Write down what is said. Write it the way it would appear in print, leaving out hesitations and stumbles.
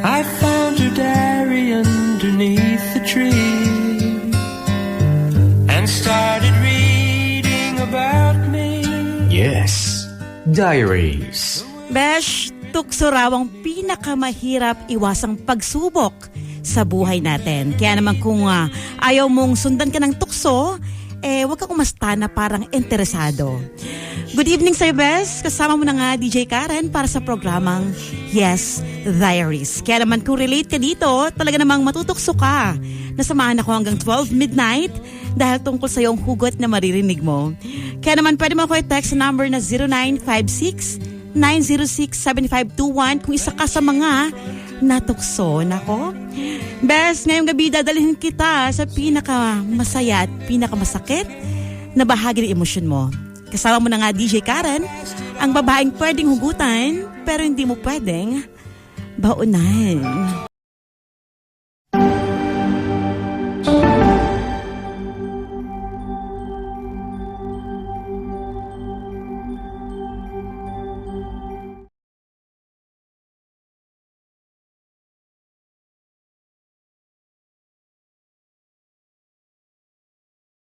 I found her diary underneath the tree and started reading about me. Yes, diaries. Besh, tukso raw ang pinakamahirap iwasang pagsubok sa buhay natin. Kaya naman kung ayaw mong sundan ka ng tukso, huwag kang umasta na parang interesado. Good evening sa'yo, Bes. Kasama mo na nga DJ Karen para sa programang Yes, Diaries. Kaya naman kung relate ka dito, talaga namang matutukso ka. Nasamahan ako hanggang 12 midnight dahil tungkol sa iyong hugot na maririnig mo. Kaya naman pwede mo ako i-text sa number na 0956-906-7521 kung isa ka sa mga natukso. Nako, Bes, ngayong gabi dadalhin kita sa pinakamasaya at pinakamasakit na bahagi ng emosyon mo. Kasama mo na nga DJ Karen, ang babaeng pwedeng hugutan pero hindi mo pwedeng baunan.